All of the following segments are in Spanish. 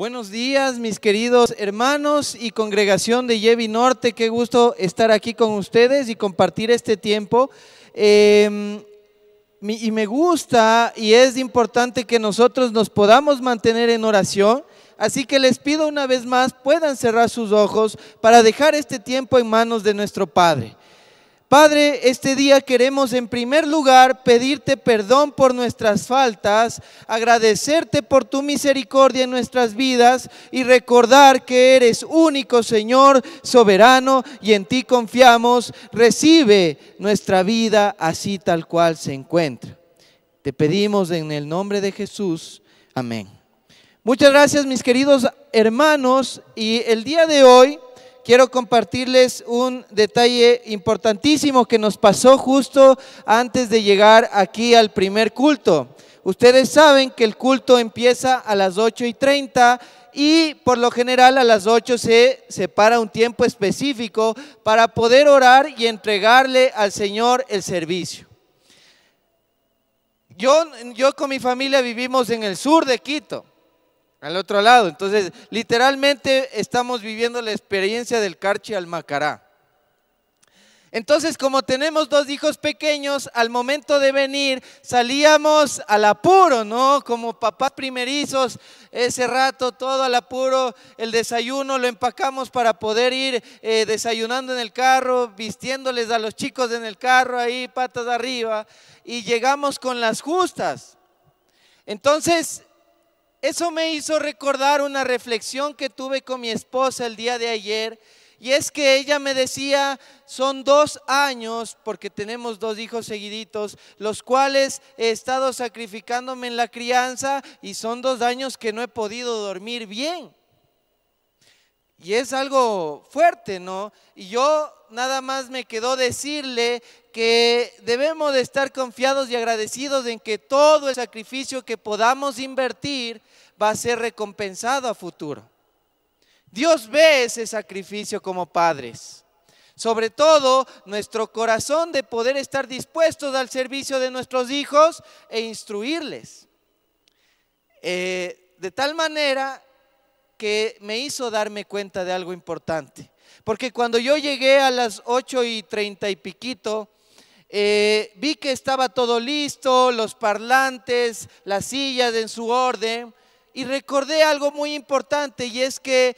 Buenos días, mis queridos hermanos y congregación de Yevi Norte. Qué gusto estar aquí con ustedes y compartir este tiempo. Y me gusta y es importante que nosotros nos podamos mantener en oración. Así que les pido una vez más, puedan cerrar sus ojos para dejar este tiempo en manos de nuestro Padre. Padre, este día queremos en primer lugar pedirte perdón por nuestras faltas, agradecerte por tu misericordia en nuestras vidas y recordar que eres único, Señor, soberano, y en ti confiamos. Recibe nuestra vida así tal cual se encuentra. Te pedimos en el nombre de Jesús. Amén. Muchas gracias, mis queridos hermanos, y el día de hoy quiero compartirles un detalle importantísimo que nos pasó justo antes de llegar aquí al primer culto. Ustedes saben que el culto empieza a las 8:30 y por lo general a las 8 se separa un tiempo específico para poder orar y entregarle al Señor el servicio. Yo con mi familia vivimos en el sur de Quito, al otro lado. Entonces, literalmente estamos viviendo la experiencia del Carchi al Macará. Entonces, como tenemos dos hijos pequeños, al momento de venir salíamos al apuro, ¿no? Como papás primerizos, ese rato todo al apuro, el desayuno lo empacamos para poder ir desayunando en el carro, vistiéndoles a los chicos en el carro ahí, patas arriba, y llegamos con las justas. Entonces, eso me hizo recordar una reflexión que tuve con mi esposa el día de ayer, y es que ella me decía, son 2 años, porque tenemos 2 hijos seguiditos, los cuales he estado sacrificándome en la crianza, y son 2 años que no he podido dormir bien. Y es algo fuerte, ¿no? Y yo nada más me quedó decirle que debemos de estar confiados y agradecidos en que todo el sacrificio que podamos invertir va a ser recompensado a futuro. Dios ve ese sacrificio como padres, sobre todo nuestro corazón de poder estar dispuestos al servicio de nuestros hijos e instruirles. De tal manera que me hizo darme cuenta de algo importante, porque cuando yo llegué a las 8:30 y piquito, vi que estaba todo listo, los parlantes, las sillas en su orden, y recordé algo muy importante, y es que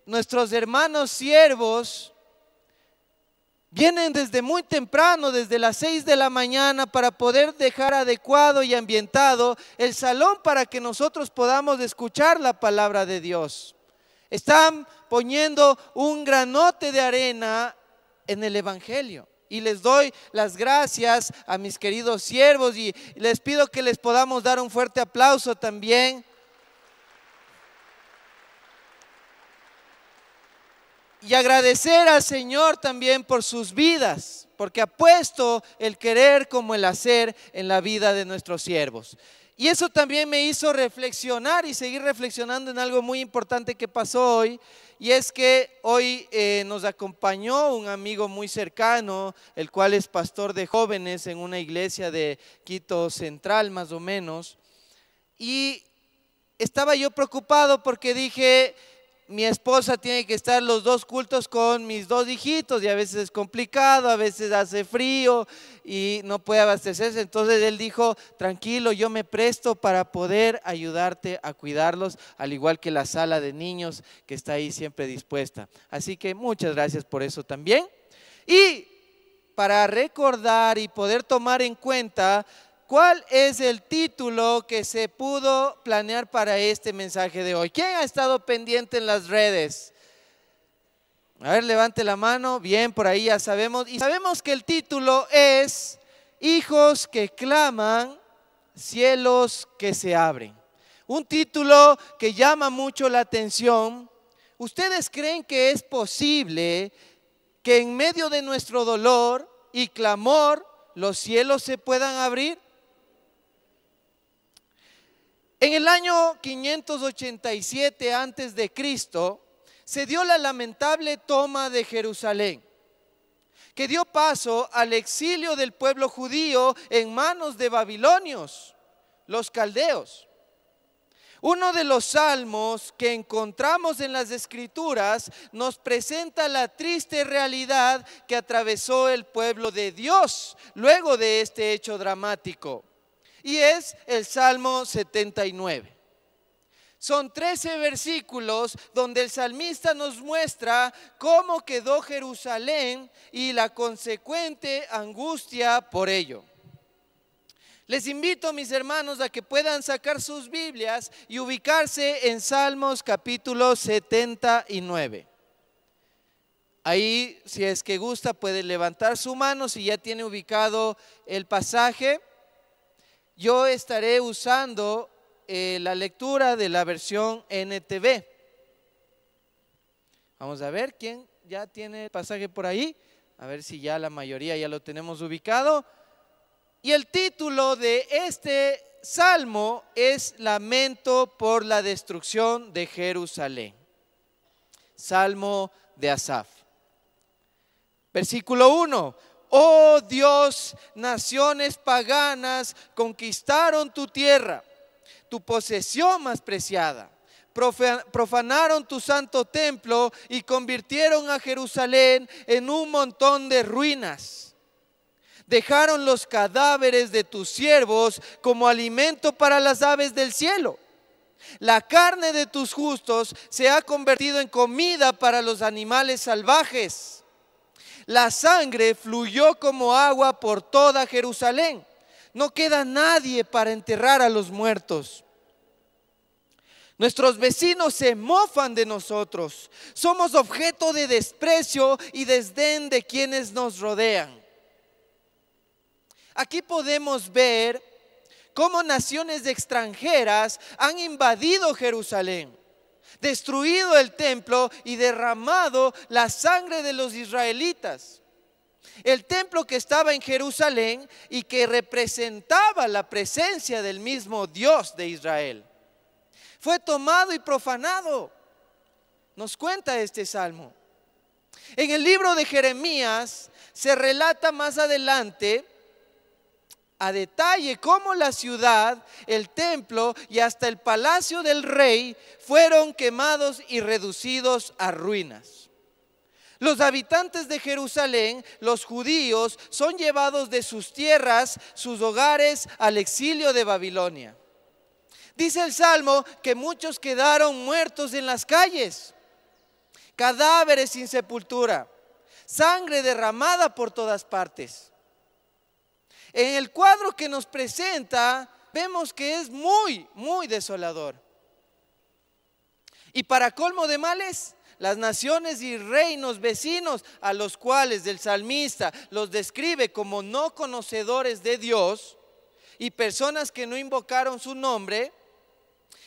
nuestros hermanos siervos vienen desde muy temprano, desde las 6 de la mañana, para poder dejar adecuado y ambientado el salón para que nosotros podamos escuchar la palabra de Dios. Están poniendo un granote de arena en el Evangelio. Y les doy las gracias a mis queridos siervos y les pido que les podamos dar un fuerte aplauso también. Y agradecer al Señor también por sus vidas, porque ha puesto el querer como el hacer en la vida de nuestros siervos. Y eso también me hizo reflexionar y seguir reflexionando en algo muy importante que pasó hoy. Y es que hoy nos acompañó un amigo muy cercano, el cual es pastor de jóvenes en una iglesia de Quito Central más o menos. Y estaba yo preocupado porque dije, mi esposa tiene que estar los 2 cultos con mis 2 hijitos y a veces es complicado, a veces hace frío y no puede abastecerse. Entonces él dijo, tranquilo, yo me presto para poder ayudarte a cuidarlos, al igual que la sala de niños que está ahí siempre dispuesta. Así que muchas gracias por eso también. Y para recordar y poder tomar en cuenta, ¿cuál es el título que se pudo planear para este mensaje de hoy? ¿Quién ha estado pendiente en las redes? A ver, levante la mano. Bien, por ahí ya sabemos. Y sabemos que el título es Hijos que claman, cielos que se abren. Un título que llama mucho la atención. ¿Ustedes creen que es posible que en medio de nuestro dolor y clamor los cielos se puedan abrir? En el año 587 antes de Cristo se dio la lamentable toma de Jerusalén, que dio paso al exilio del pueblo judío en manos de babilonios, los caldeos. Uno de los salmos que encontramos en las Escrituras nos presenta la triste realidad que atravesó el pueblo de Dios luego de este hecho dramático. Y es el Salmo 79. Son 13 versículos donde el salmista nos muestra cómo quedó Jerusalén y la consecuente angustia por ello. Les invito, mis hermanos, a que puedan sacar sus Biblias y ubicarse en Salmos capítulo 79. Ahí, si es que gusta, puede levantar su mano si ya tiene ubicado el pasaje. Yo estaré usando la lectura de la versión NTV. Vamos a ver quién ya tiene el pasaje por ahí. A ver si ya la mayoría ya lo tenemos ubicado. Y el título de este salmo es Lamento por la destrucción de Jerusalén. Salmo de Asaf. Versículo 1. Oh Dios, naciones paganas conquistaron tu tierra, tu posesión más preciada. Profanaron tu santo templo y convirtieron a Jerusalén en un montón de ruinas. Dejaron los cadáveres de tus siervos como alimento para las aves del cielo. La carne de tus justos se ha convertido en comida para los animales salvajes. La sangre fluyó como agua por toda Jerusalén. No queda nadie para enterrar a los muertos. Nuestros vecinos se mofan de nosotros. Somos objeto de desprecio y desdén de quienes nos rodean. Aquí podemos ver cómo naciones extranjeras han invadido Jerusalén, destruido el templo y derramado la sangre de los israelitas. El templo que estaba en Jerusalén y que representaba la presencia del mismo Dios de Israel, fue tomado y profanado. Nos cuenta este salmo. En el libro de Jeremías se relata más adelante a detalle cómo la ciudad, el templo y hasta el palacio del rey fueron quemados y reducidos a ruinas. Los habitantes de Jerusalén, los judíos, son llevados de sus tierras, sus hogares, al exilio de Babilonia. Dice el Salmo que muchos quedaron muertos en las calles, cadáveres sin sepultura, sangre derramada por todas partes. En el cuadro que nos presenta, vemos que es muy, muy desolador. Y para colmo de males, las naciones y reinos vecinos, a los cuales el salmista los describe como no conocedores de Dios y personas que no invocaron su nombre,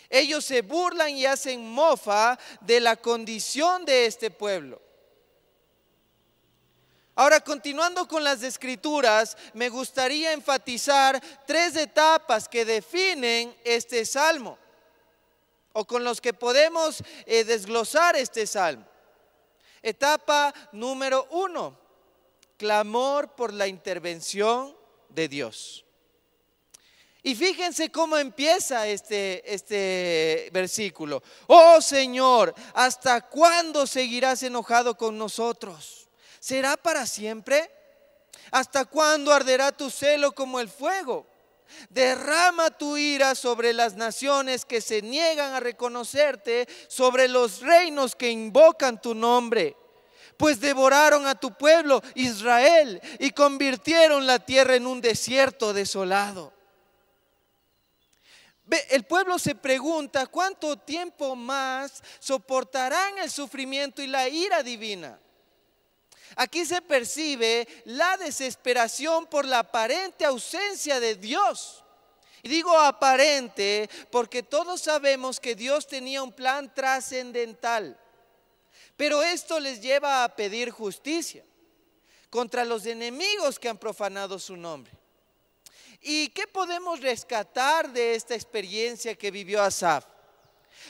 ellos se burlan y hacen mofa de la condición de este pueblo. Ahora, continuando con las escrituras, me gustaría enfatizar 3 etapas que definen este salmo, o con los que podemos desglosar este salmo. Etapa número 1, clamor por la intervención de Dios. Y fíjense cómo empieza este versículo. Oh Señor, ¿hasta cuándo seguirás enojado con nosotros? ¿Será para siempre? ¿Hasta cuándo arderá tu celo como el fuego? Derrama tu ira sobre las naciones que se niegan a reconocerte, sobre los reinos que invocan tu nombre. Pues devoraron a tu pueblo, Israel, y convirtieron la tierra en un desierto desolado. El pueblo se pregunta cuánto tiempo más soportarán el sufrimiento y la ira divina. Aquí se percibe la desesperación por la aparente ausencia de Dios. Y digo aparente porque todos sabemos que Dios tenía un plan trascendental. Pero esto les lleva a pedir justicia contra los enemigos que han profanado su nombre. ¿Y qué podemos rescatar de esta experiencia que vivió Asaf?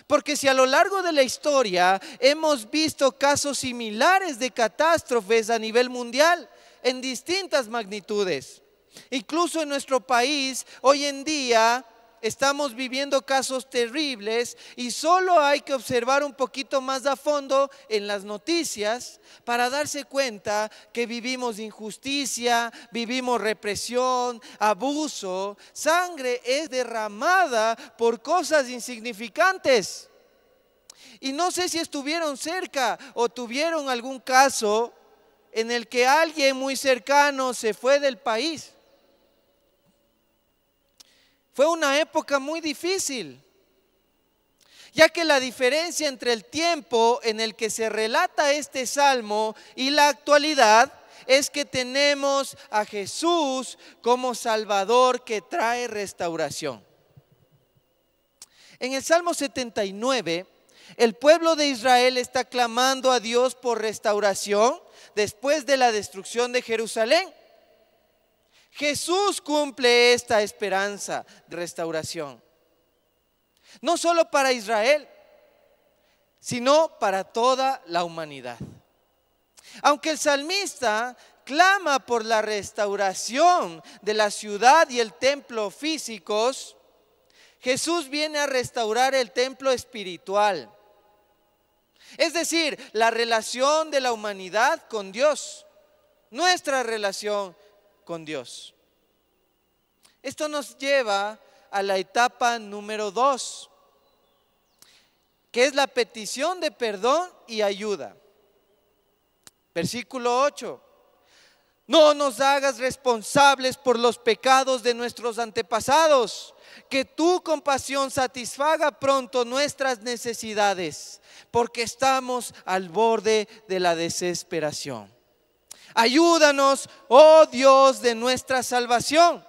Porque si a lo largo de la historia hemos visto casos similares de catástrofes a nivel mundial en distintas magnitudes, incluso en nuestro país hoy en día estamos viviendo casos terribles y solo hay que observar un poquito más a fondo en las noticias para darse cuenta que vivimos injusticia, vivimos represión, abuso, sangre es derramada por cosas insignificantes. Y no sé si estuvieron cerca o tuvieron algún caso en el que alguien muy cercano se fue del país. Fue una época muy difícil, ya que la diferencia entre el tiempo en el que se relata este salmo y la actualidad es que tenemos a Jesús como Salvador que trae restauración. En el Salmo 79, el pueblo de Israel está clamando a Dios por restauración después de la destrucción de Jerusalén. Jesús cumple esta esperanza de restauración, no solo para Israel, sino para toda la humanidad. Aunque el salmista clama por la restauración de la ciudad y el templo físicos, Jesús viene a restaurar el templo espiritual. Es decir, la relación de la humanidad con Dios, nuestra relación con Dios. Esto nos lleva a la etapa número 2, que es la petición de perdón y ayuda. Versículo 8. No nos hagas responsables por los pecados de nuestros antepasados, que tu compasión satisfaga pronto nuestras necesidades, porque estamos al borde de la desesperación. Ayúdanos, oh Dios de nuestra salvación.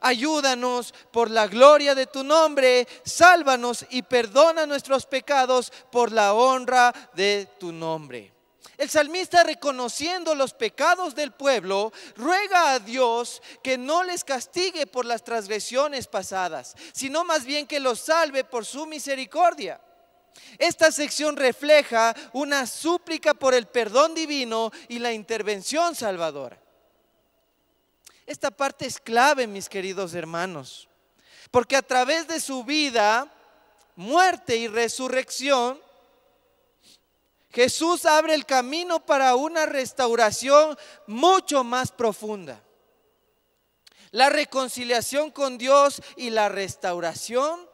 Ayúdanos por la gloria de tu nombre. Sálvanos y perdona nuestros pecados por la honra de tu nombre. El salmista, reconociendo los pecados del pueblo, ruega a Dios que no les castigue por las transgresiones pasadas, sino más bien que los salve por su misericordia. Esta sección refleja una súplica por el perdón divino y la intervención salvadora. Esta parte es clave, mis queridos hermanos, porque a través de su vida, muerte y resurrección, Jesús abre el camino para una restauración mucho más profunda. La reconciliación con Dios y la restauración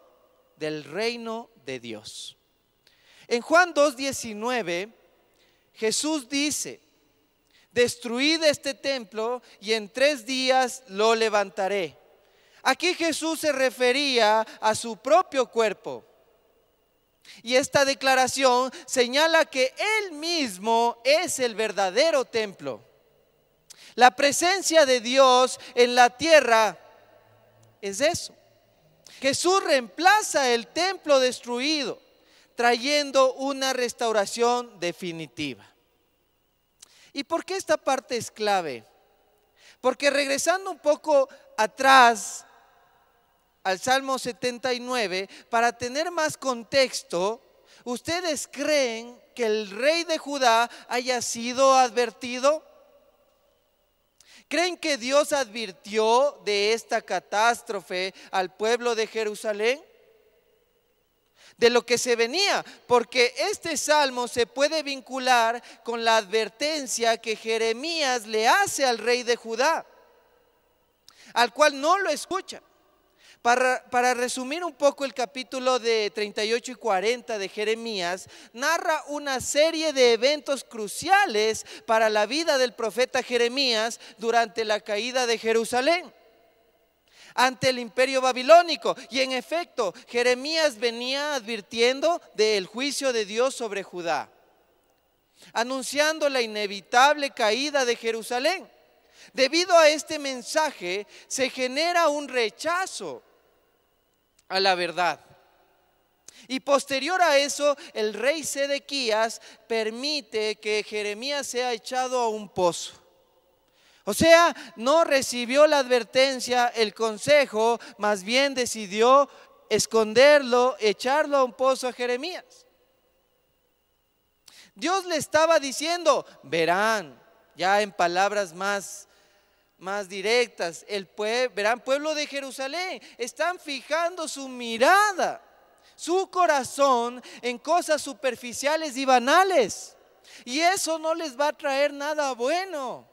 del reino de Dios. En Juan 2:19, Jesús dice: destruid este templo y en 3 días lo levantaré. Aquí Jesús se refería a su propio cuerpo. Y esta declaración señala que Él mismo es el verdadero templo. La presencia de Dios en la tierra es eso. Jesús reemplaza el templo destruido, trayendo una restauración definitiva. ¿Y por qué esta parte es clave? Porque regresando un poco atrás al Salmo 79, para tener más contexto, ¿ustedes creen que el rey de Judá haya sido advertido? ¿Creen que Dios advirtió de esta catástrofe al pueblo de Jerusalén? De lo que se venía, porque este salmo se puede vincular con la advertencia que Jeremías le hace al rey de Judá, al cual no lo escucha. Para resumir un poco, el capítulo de 38 y 40 de Jeremías narra una serie de eventos cruciales para la vida del profeta Jeremías durante la caída de Jerusalén ante el imperio babilónico. Y en efecto, Jeremías venía advirtiendo del juicio de Dios sobre Judá, anunciando la inevitable caída de Jerusalén. Debido a este mensaje se genera un rechazo a la verdad. Y posterior a eso, el rey Sedequías permite que Jeremías sea echado a un pozo. O sea, no recibió la advertencia, el consejo, más bien decidió esconderlo, echarlo a un pozo a Jeremías. Dios le estaba diciendo, verán, ya en palabras más más directas. Verán, pueblo de Jerusalén, están fijando su mirada, su corazón en cosas superficiales y banales. Y eso no les va a traer nada bueno.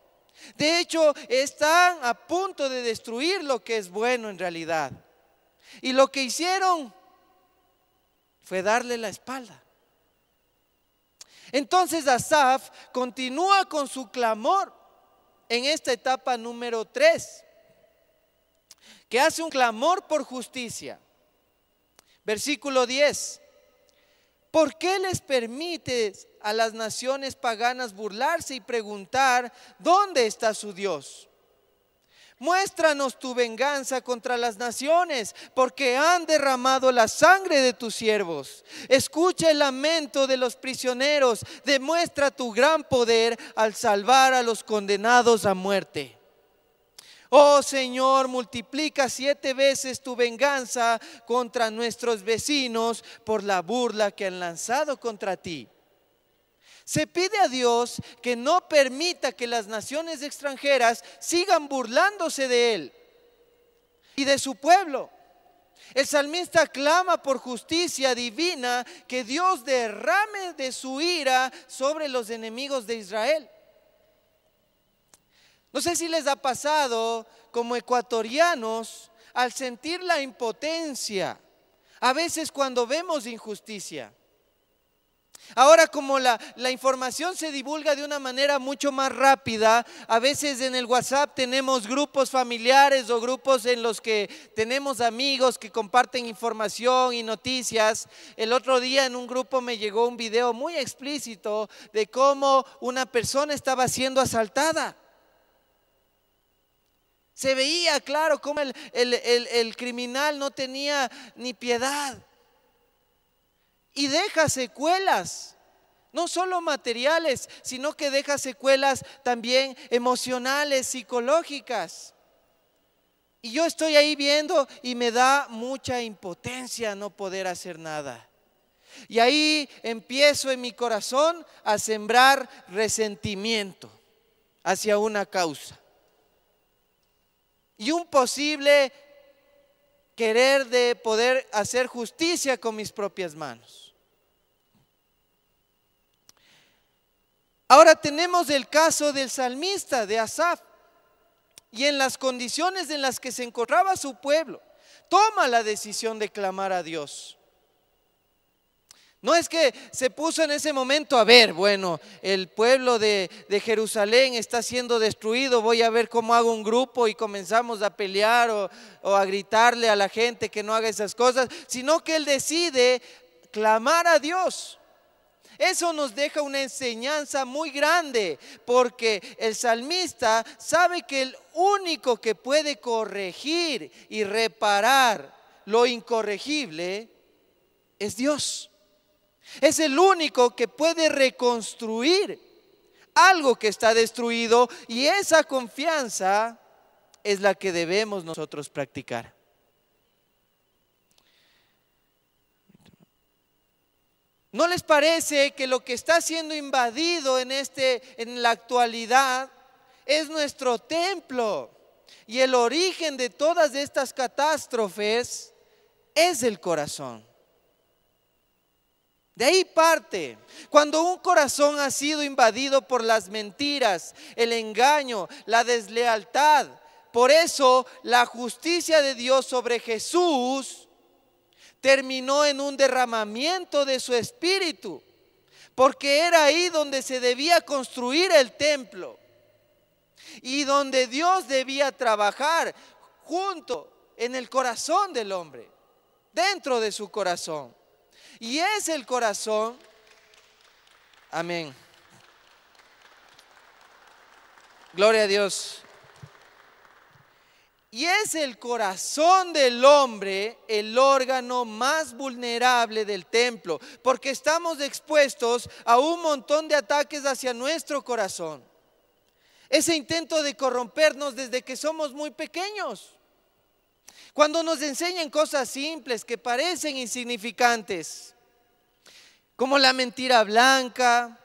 De hecho, están a punto de destruir lo que es bueno en realidad. Y lo que hicieron fue darle la espalda. Entonces Asaf continúa con su clamor en esta etapa número 3, que hace un clamor por justicia. Versículo 10. ¿Por qué les permites a las naciones paganas burlarse y preguntar dónde está su Dios? Muéstranos tu venganza contra las naciones, porque han derramado la sangre de tus siervos. Escucha el lamento de los prisioneros, demuestra tu gran poder al salvar a los condenados a muerte. Oh Señor, multiplica 7 veces tu venganza contra nuestros vecinos por la burla que han lanzado contra ti. Se pide a Dios que no permita que las naciones extranjeras sigan burlándose de Él y de su pueblo. El salmista clama por justicia divina, que Dios derrame de su ira sobre los enemigos de Israel. No sé si les ha pasado como ecuatorianos al sentir la impotencia, a veces cuando vemos injusticia. Ahora, como la información se divulga de una manera mucho más rápida, a veces en el WhatsApp tenemos grupos familiares o grupos en los que tenemos amigos que comparten información y noticias. El otro día en un grupo me llegó un video muy explícito de cómo una persona estaba siendo asaltada. Se veía claro cómo el criminal no tenía ni piedad. Y deja secuelas, no solo materiales, sino que deja secuelas también emocionales, psicológicas. Y yo estoy ahí viendo y me da mucha impotencia no poder hacer nada. Y ahí empiezo en mi corazón a sembrar resentimiento hacia una causa. Y un posible querer de poder hacer justicia con mis propias manos. Ahora tenemos el caso del salmista, de Asaf, y en las condiciones en las que se encontraba su pueblo, toma la decisión de clamar a Dios. No es que se puso en ese momento a ver, bueno, el pueblo de Jerusalén está siendo destruido, voy a ver cómo hago un grupo y comenzamos a pelear o a gritarle a la gente que no haga esas cosas, sino que él decide clamar a Dios. Eso nos deja una enseñanza muy grande, porque el salmista sabe que el único que puede corregir y reparar lo incorregible es Dios. Es el único que puede reconstruir algo que está destruido, y esa confianza es la que debemos nosotros practicar. ¿No les parece que lo que está siendo invadido en la actualidad es nuestro templo? Y el origen de todas estas catástrofes es el corazón. De ahí parte. Cuando un corazón ha sido invadido por las mentiras, el engaño, la deslealtad, por eso la justicia de Dios sobre Jesús terminó en un derramamiento de su espíritu, porque era ahí donde se debía construir el templo y donde Dios debía trabajar junto en el corazón del hombre, dentro de su corazón. Y es el corazón, amén, gloria a Dios. Y es el corazón del hombre el órgano más vulnerable del templo, porque estamos expuestos a un montón de ataques hacia nuestro corazón. Ese intento de corrompernos desde que somos muy pequeños. Cuando nos enseñan cosas simples que parecen insignificantes, como la mentira blanca,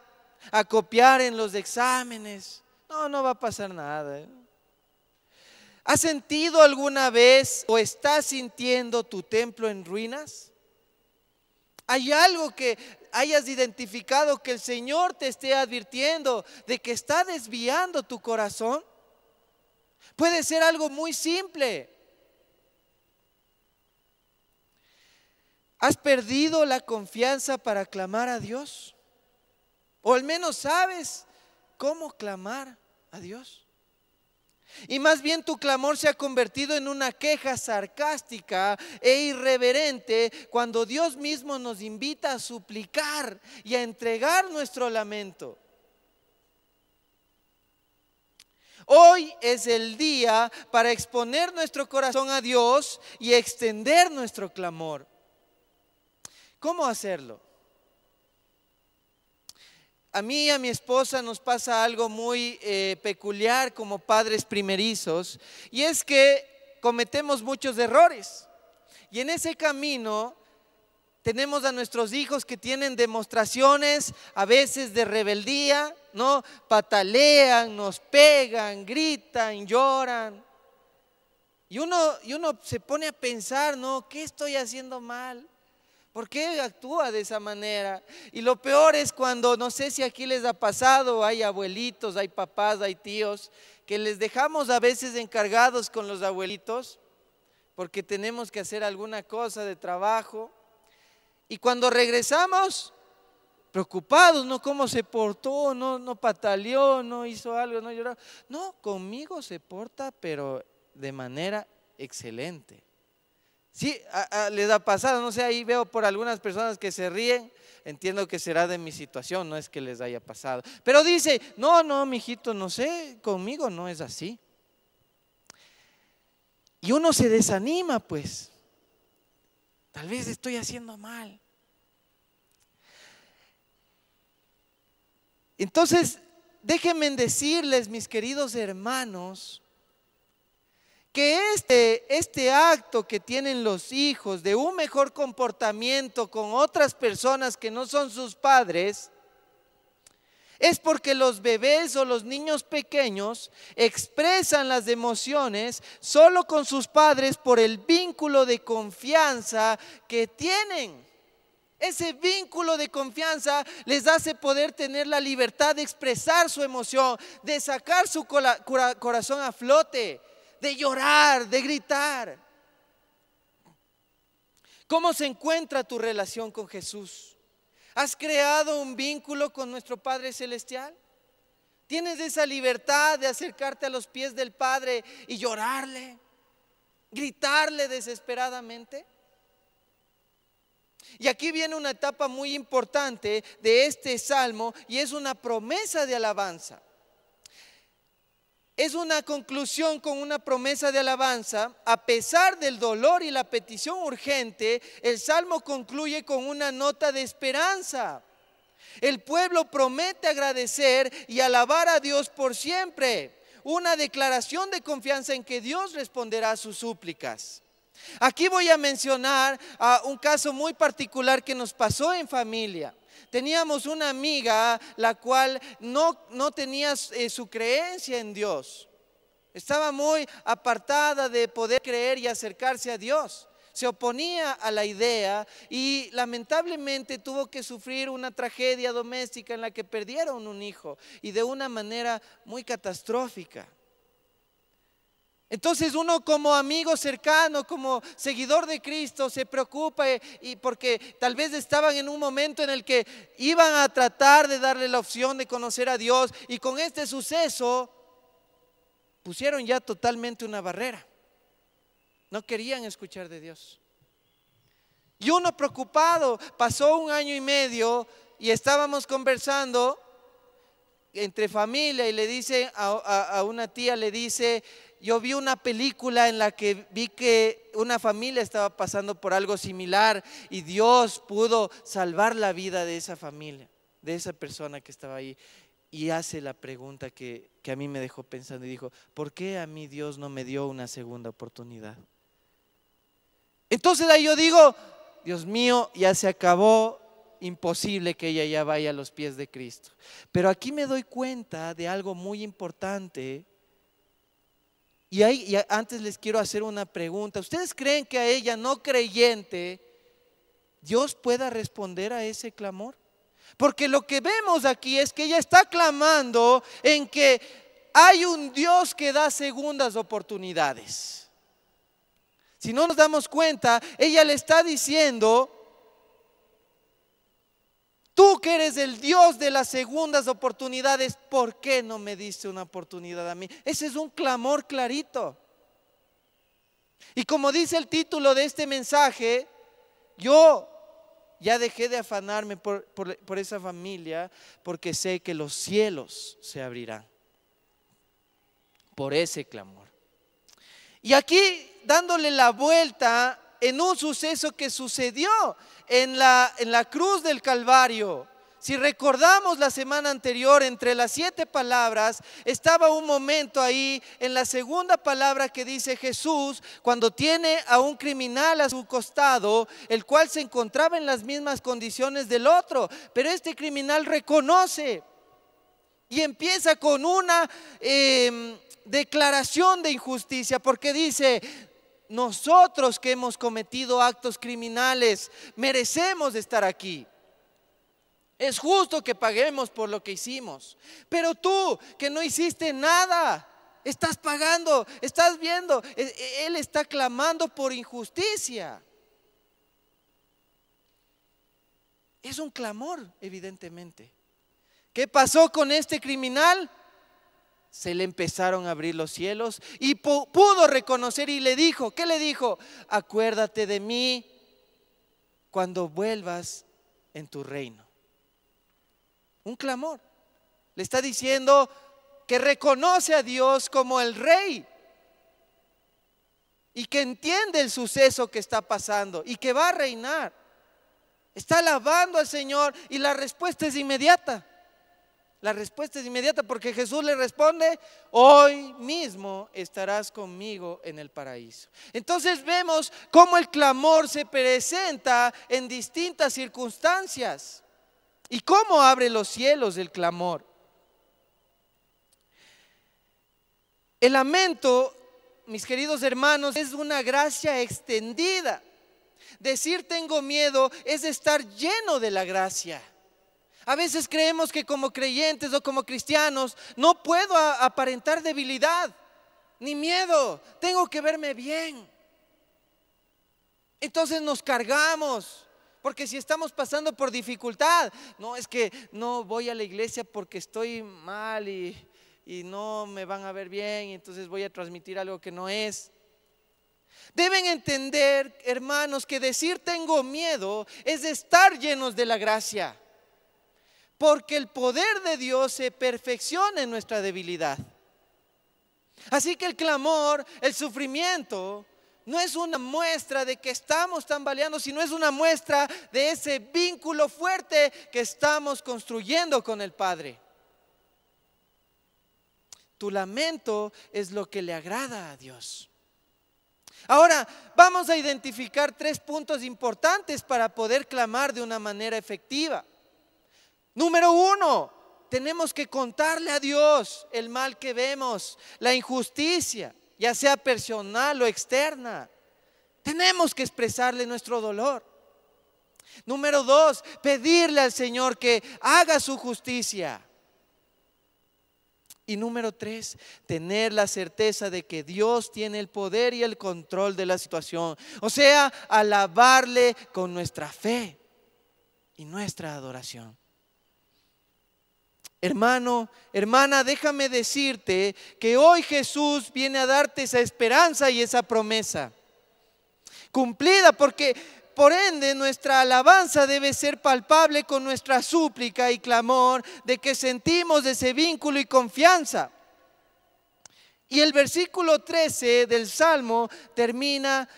a copiar en los exámenes. No va a pasar nada. ¿Has sentido alguna vez o estás sintiendo tu templo en ruinas? ¿Hay algo que hayas identificado que el Señor te esté advirtiendo de que está desviando tu corazón? Puede ser algo muy simple. ¿Has perdido la confianza para clamar a Dios? O al menos sabes cómo clamar a Dios. Y más bien tu clamor se ha convertido en una queja sarcástica e irreverente cuando Dios mismo nos invita a suplicar y a entregar nuestro lamento. Hoy es el día para exponer nuestro corazón a Dios y extender nuestro clamor. ¿Cómo hacerlo? A mí y a mi esposa nos pasa algo muy peculiar como padres primerizos, y es que cometemos muchos errores. Y en ese camino tenemos a nuestros hijos que tienen demostraciones a veces de rebeldía, ¿no? Patalean, nos pegan, gritan, lloran. Y uno se pone a pensar, ¿no? ¿Qué estoy haciendo mal? ¿Por qué actúa de esa manera? Y lo peor es cuando, no sé si aquí les ha pasado, hay abuelitos, hay papás, hay tíos, que les dejamos a veces encargados con los abuelitos porque tenemos que hacer alguna cosa de trabajo. Y cuando regresamos, preocupados, ¿no? ¿Cómo se portó? No pataleó, no hizo algo, no lloró. No, conmigo se porta, pero de manera excelente. Sí, les ha pasado, no sé, ahí veo por algunas personas que se ríen, entiendo que será de mi situación, no es que les haya pasado. Pero dice, no, mijito, no sé, conmigo no es así. Y uno se desanima, pues, tal vez estoy haciendo mal. Entonces, déjenme decirles, mis queridos hermanos, que este acto que tienen los hijos de un mejor comportamiento con otras personas que no son sus padres, es porque los bebés o los niños pequeños expresan las emociones solo con sus padres por el vínculo de confianza que tienen. Ese vínculo de confianza les hace poder tener la libertad de expresar su emoción, de sacar su corazón a flote, de llorar, de gritar. ¿Cómo se encuentra tu relación con Jesús? ¿Has creado un vínculo con nuestro Padre Celestial? ¿Tienes esa libertad de acercarte a los pies del Padre y llorarle, gritarle desesperadamente? Y aquí viene una etapa muy importante de este salmo, y es una promesa de alabanza. Es una conclusión con una promesa de alabanza. A pesar del dolor y la petición urgente, el salmo concluye con una nota de esperanza. El pueblo promete agradecer y alabar a Dios por siempre. Una declaración de confianza en que Dios responderá a sus súplicas. Aquí voy a mencionar un caso muy particular que nos pasó en familia. Teníamos una amiga la cual no tenía su creencia en Dios. Estaba muy apartada de poder creer y acercarse a Dios. Se oponía a la idea y lamentablemente tuvo que sufrir una tragedia doméstica en la que perdieron un hijo, y de una manera muy catastrófica. Entonces uno como amigo cercano, como seguidor de Cristo, se preocupa y porque tal vez estaban en un momento en el que iban a tratar de darle la opción de conocer a Dios, y con este suceso pusieron ya totalmente una barrera. No querían escuchar de Dios. Y uno preocupado, pasó 1 año y medio y estábamos conversando entre familia, y le dice a una tía, le dice: yo vi una película en la que vi que una familia estaba pasando por algo similar y Dios pudo salvar la vida de esa familia, de esa persona que estaba ahí. Y hace la pregunta que a mí me dejó pensando y dijo: ¿por qué a mí Dios no me dio una segunda oportunidad? Entonces ahí yo digo: Dios mío, ya se acabó, imposible que ella ya vaya a los pies de Cristo. Pero aquí me doy cuenta de algo muy importante. Antes les quiero hacer una pregunta. ¿Ustedes creen que a ella no creyente Dios pueda responder a ese clamor? Porque lo que vemos aquí es que ella está clamando en que hay un Dios que da segundas oportunidades. Si no nos damos cuenta, ella le está diciendo: tú que eres el Dios de las segundas oportunidades, ¿por qué no me diste una oportunidad a mí? Ese es un clamor clarito. Y como dice el título de este mensaje, yo ya dejé de afanarme por esa familia, porque sé que los cielos se abrirán por ese clamor. Y aquí, dándole la vuelta en un suceso que sucedió en la cruz del Calvario. Si recordamos la semana anterior, entre las 7 palabras, estaba un momento ahí en la segunda palabra que dice Jesús, cuando tiene a un criminal a su costado, el cual se encontraba en las mismas condiciones del otro, pero este criminal reconoce y empieza con una declaración de injusticia, porque dice: nosotros que hemos cometido actos criminales merecemos estar aquí. Es justo que paguemos por lo que hicimos. Pero tú que no hiciste nada, estás pagando, estás viendo. Él está clamando por injusticia. Es un clamor, evidentemente. ¿Qué pasó con este criminal? Se le empezaron a abrir los cielos y pudo reconocer, y le dijo, ¿qué le dijo? Acuérdate de mí cuando vuelvas en tu reino. Un clamor. Le está diciendo que reconoce a Dios como el rey y que entiende el suceso que está pasando y que va a reinar. Está alabando al Señor y la respuesta es inmediata. La respuesta es inmediata, porque Jesús le responde: hoy mismo estarás conmigo en el paraíso. Entonces vemos cómo el clamor se presenta en distintas circunstancias y cómo abre los cielos el clamor. El lamento, mis queridos hermanos, es una gracia extendida. Decir tengo miedo es estar lleno de la gracia. A veces creemos que como creyentes o como cristianos no puedo aparentar debilidad ni miedo, tengo que verme bien. Entonces nos cargamos, porque si estamos pasando por dificultad, no, es que no voy a la iglesia porque estoy mal y no me van a ver bien, y entonces voy a transmitir algo que no es. Deben entender, hermanos, que decir tengo miedo es estar llenos de la gracia. Porque el poder de Dios se perfecciona en nuestra debilidad. Así que el clamor, el sufrimiento, no es una muestra de que estamos tambaleando, sino es una muestra de ese vínculo fuerte que estamos construyendo con el Padre. Tu lamento es lo que le agrada a Dios. Ahora vamos a identificar 3 puntos importantes para poder clamar de una manera efectiva. Número 1, tenemos que contarle a Dios el mal que vemos, la injusticia, ya sea personal o externa. Tenemos que expresarle nuestro dolor. Número 2, pedirle al Señor que haga su justicia. Y número 3, tener la certeza de que Dios tiene el poder y el control de la situación. O sea, alabarle con nuestra fe y nuestra adoración. Hermano, hermana, déjame decirte que hoy Jesús viene a darte esa esperanza y esa promesa cumplida, porque por ende nuestra alabanza debe ser palpable con nuestra súplica y clamor de que sentimos ese vínculo y confianza. Y el versículo 13 del Salmo termina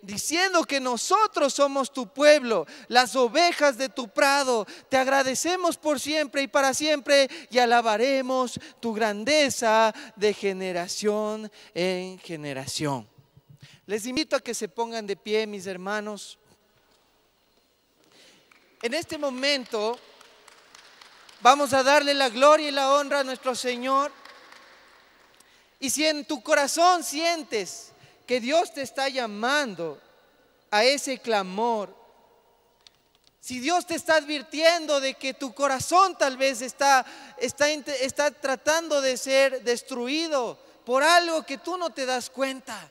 diciendo que nosotros somos tu pueblo, las ovejas de tu prado. Te agradecemos por siempre y para siempre, y alabaremos tu grandeza de generación en generación. Les invito a que se pongan de pie, mis hermanos. En este momento vamos a darle la gloria y la honra a nuestro Señor. Y si en tu corazón sientes que Dios te está llamando a ese clamor, si Dios te está advirtiendo de que tu corazón tal vez está tratando de ser destruido por algo que tú no te das cuenta,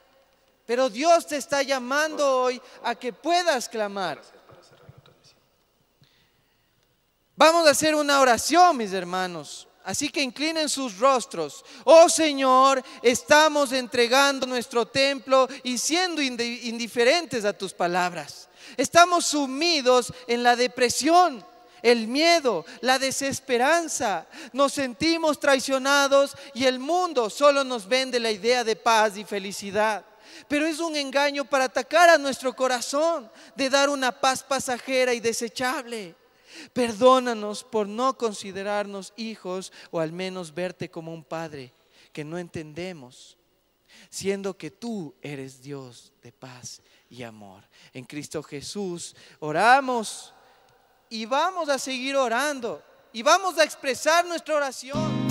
pero Dios te está llamando hoy a que puedas clamar. Vamos a hacer una oración, mis hermanos. Así que inclinen sus rostros. Oh Señor, estamos entregando nuestro templo y siendo indiferentes a tus palabras. Estamos sumidos en la depresión, el miedo, la desesperanza. Nos sentimos traicionados y el mundo solo nos vende la idea de paz y felicidad. Pero es un engaño para atacar a nuestro corazón, de dar una paz pasajera y desechable. Perdónanos por no considerarnos hijos o al menos verte como un padre que no entendemos, siendo que tú eres Dios de paz y amor. En Cristo Jesús oramos y vamos a seguir orando y vamos a expresar nuestra oración.